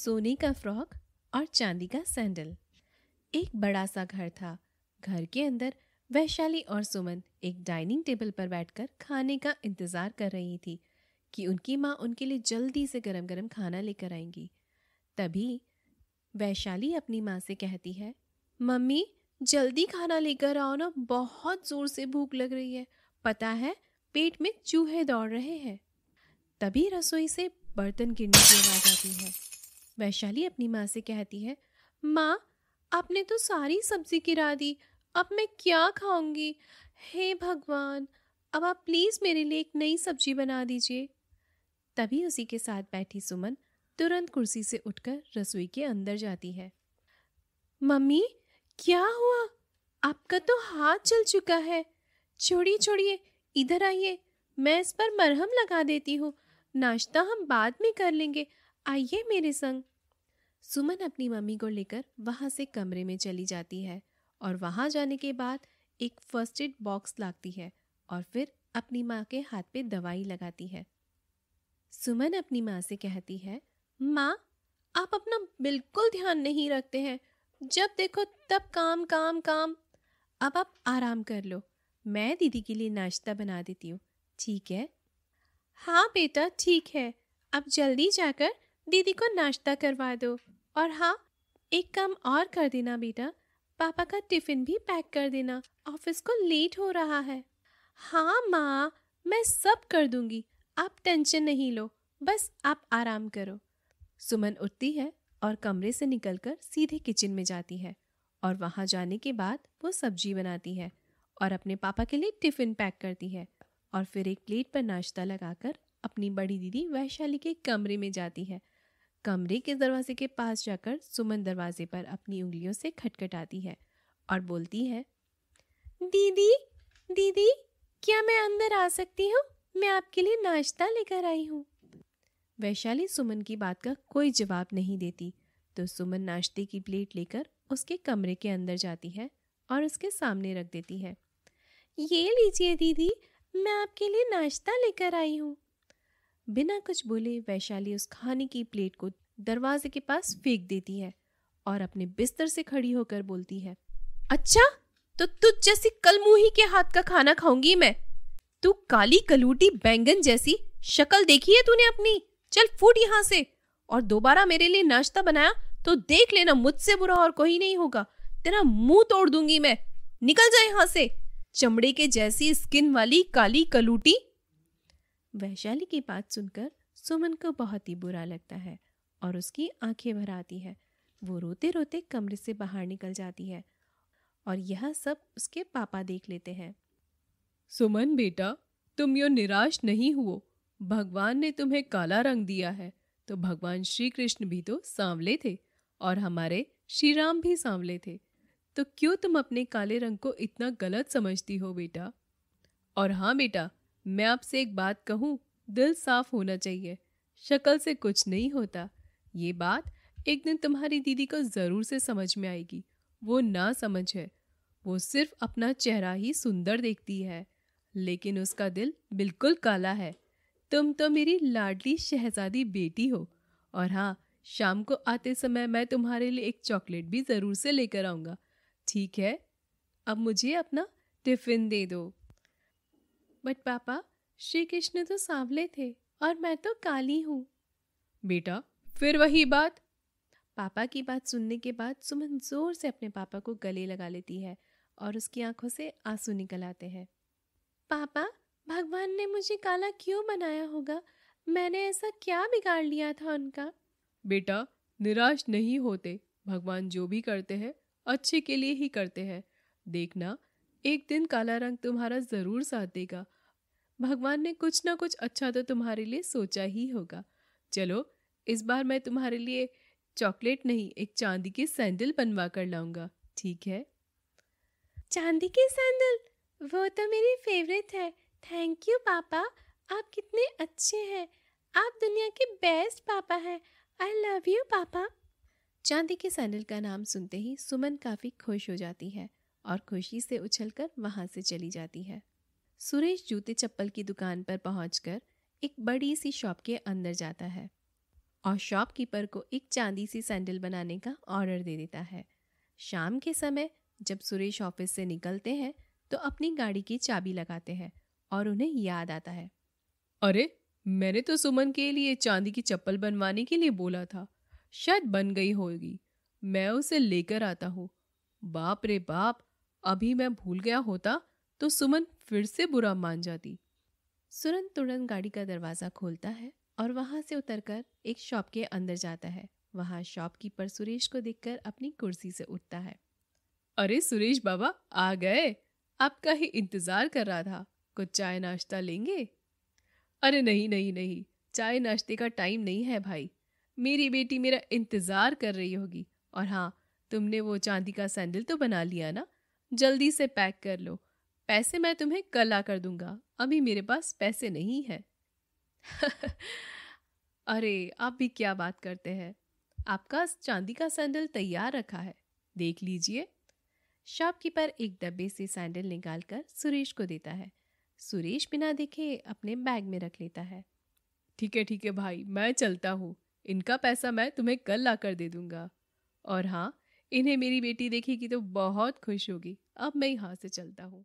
सोने का फ्रॉक और चांदी का सैंडल। एक बड़ा सा घर था। घर के अंदर वैशाली और सुमन एक डाइनिंग टेबल पर बैठकर खाने का इंतजार कर रही थी कि उनकी माँ उनके लिए जल्दी से गरम गरम खाना लेकर आएंगी। तभी वैशाली अपनी माँ से कहती है, मम्मी जल्दी खाना लेकर आओ ना, बहुत जोर से भूख लग रही है। पता है पेट में चूहे दौड़ रहे हैं। तभी रसोई से बर्तन गिरने की आवाज आती है। वैशाली अपनी माँ से कहती है, माँ आपने तो सारी सब्जी गिरा दी, अब मैं क्या खाऊंगी। हे भगवान, अब आप प्लीज मेरे लिए एक नई सब्जी बना दीजिए। तभी उसी के साथ बैठी सुमन तुरंत कुर्सी से उठकर रसोई के अंदर जाती है। मम्मी क्या हुआ? आपका तो हाथ जल चुका है। छोड़िए छोड़िए, इधर आइए, मैं इस पर मरहम लगा देती हूँ। नाश्ता हम बाद में कर लेंगे, आइए मेरे संग। सुमन अपनी मम्मी को लेकर वहाँ से कमरे में चली जाती है और वहाँ जाने के बाद एक फर्स्ट एड बॉक्स लाती है और फिर अपनी माँ के हाथ पे दवाई लगाती है। सुमन अपनी माँ से कहती है, माँ आप अपना बिल्कुल ध्यान नहीं रखते हैं, जब देखो तब काम काम काम। अब आप आराम कर लो, मैं दीदी के लिए नाश्ता बना देती हूँ, ठीक है? हाँ बेटा ठीक है, अब जल्दी जाकर दीदी को नाश्ता करवा दो। और हाँ, एक काम और कर देना बेटा, पापा का टिफिन भी पैक कर देना, ऑफिस को लेट हो रहा है। हाँ माँ, मैं सब कर दूंगी, आप टेंशन नहीं लो, बस आप आराम करो। सुमन उठती है और कमरे से निकलकर सीधे किचन में जाती है और वहाँ जाने के बाद वो सब्जी बनाती है और अपने पापा के लिए टिफिन पैक करती है और फिर एक प्लेट पर नाश्ता लगाकर अपनी बड़ी दीदी वैशाली के कमरे में जाती है। कमरे के दरवाजे के पास जाकर सुमन दरवाजे पर अपनी उंगलियों से खटखटाती है और बोलती है, दीदी दीदी क्या मैं अंदर आ सकती हूँ? मैं आपके लिए नाश्ता लेकर आई हूँ। वैशाली सुमन की बात का कोई जवाब नहीं देती तो सुमन नाश्ते की प्लेट लेकर उसके कमरे के अंदर जाती है और उसके सामने रख देती है। ये लीजिए दीदी, मैं आपके लिए नाश्ता लेकर आई हूँ। बिना कुछ बोले वैशाली उस खाने की प्लेट को दरवाजे के पास फेंक देती है और अपने बिस्तर से खड़ी होकर बोलती है, अच्छा तो तुझ जैसी कलमुही के हाथ का खाना खाऊंगी मैं। तू काली कलूटी बैंगन जैसी शक्ल देखी है तूने अपनी? चल फूट यहाँ से, और दोबारा मेरे लिए नाश्ता बनाया तो देख लेना, मुझसे बुरा और कोई नहीं होगा। तेरा मुंह तोड़ दूंगी मैं, निकल जा यहाँ से, चमड़े के जैसी स्किन वाली काली कलूटी। वैशाली की बात सुनकर सुमन को बहुत ही बुरा लगता है और उसकी आंखें भर आती है। वो रोते रोते कमरे से बाहर निकल जाती है और यह सब उसके पापा देख लेते हैं। सुमन बेटा, तुम यो निराश नहीं हुओ, भगवान ने तुम्हें काला रंग दिया है, तो भगवान श्री कृष्ण भी तो सांवले थे और हमारे श्री राम भी सांवले थे, तो क्यों तुम अपने काले रंग को इतना गलत समझती हो बेटा? और हाँ बेटा, मैं आपसे एक बात कहूँ, दिल साफ होना चाहिए, शक्ल से कुछ नहीं होता। ये बात एक दिन तुम्हारी दीदी को जरूर से समझ में आएगी। वो ना समझ है, वो सिर्फ अपना चेहरा ही सुंदर देखती है, लेकिन उसका दिल बिल्कुल काला है। तुम तो मेरी लाडली शहजादी बेटी हो। और हाँ, शाम को आते समय मैं तुम्हारे लिए एक चॉकलेट भी जरूर से लेकर आऊंगा, ठीक है? अब मुझे अपना टिफिन दे दो। बट पापा, श्री कृष्ण तो सांवले थे और मैं तो काली हूँ। बेटा फिर वही बात। पापा की बात सुनने के बाद सुमन जोर से अपने पापा को गले लगा लेती है और उसकी आंखों से आंसू निकल आते हैं। पापा, भगवान ने मुझे काला क्यों बनाया होगा? मैंने ऐसा क्या बिगाड़ लिया था उनका? बेटा निराश नहीं होते, भगवान जो भी करते हैं अच्छे के लिए ही करते हैं। देखना, एक दिन काला रंग तुम्हारा जरूर साथ देगा। भगवान ने कुछ ना कुछ अच्छा तो तुम्हारे लिए सोचा ही होगा। चलो, इस बार मैं तुम्हारे लिए चॉकलेट नहीं, एक चांदी के सैंडल बनवा कर लाऊंगा, ठीक है? चांदी के सैंडल? वो तो मेरी फेवरेट है। थैंक यू पापा, आप कितने अच्छे हैं। आप दुनिया के बेस्ट पापा हैं। आई लव यू पापा। चांदी के सैंडल का नाम सुनते ही सुमन काफ़ी खुश हो जाती है और खुशी से उछलकर वहाँ से चली जाती है। सुरेश जूते चप्पल की दुकान पर पहुंचकर एक बड़ी सी शॉप के अंदर जाता है और शॉपकीपर को एक चांदी सी सैंडल बनाने का ऑर्डर दे देता है। शाम के समय जब सुरेश ऑफिस से निकलते हैं तो अपनी गाड़ी की चाबी लगाते हैं और उन्हें याद आता है, अरे मैंने तो सुमन के लिए चांदी की चप्पल बनवाने के लिए बोला था, शायद बन गई होगी, मैं उसे लेकर आता हूँ। बाप रे बाप, अभी मैं भूल गया होता तो सुमन फिर से बुरा मान जाती। सुरन तुरंत गाड़ी का दरवाजा खोलता है और वहां से उतरकर एक शॉप के अंदर जाता है। वहां शॉपकीपर सुरेश को देखकर अपनी कुर्सी से उठता है। अरे सुरेश बाबा आ गए, आपका ही इंतजार कर रहा था, कुछ चाय नाश्ता लेंगे? अरे नहीं नहीं नहीं, चाय नाश्ते का टाइम नहीं है भाई, मेरी बेटी मेरा इंतजार कर रही होगी। और हाँ, तुमने वो चांदी का सैंडल तो बना लिया ना, जल्दी से पैक कर लो, पैसे मैं तुम्हें कल आकर दूंगा, अभी मेरे पास पैसे नहीं है। अरे आप भी क्या बात करते हैं, आपका चांदी का सैंडल तैयार रखा है, देख लीजिए। शॉपकीपर एक डब्बे से सैंडल निकालकर सुरेश को देता है। सुरेश बिना देखे अपने बैग में रख लेता है। ठीक है भाई, मैं चलता हूँ, इनका पैसा मैं तुम्हें कल लाकर दे दूंगा। और हाँ, इन्हें मेरी बेटी देखेगी तो बहुत खुश होगी। अब मैं यहाँ से चलता हूँ।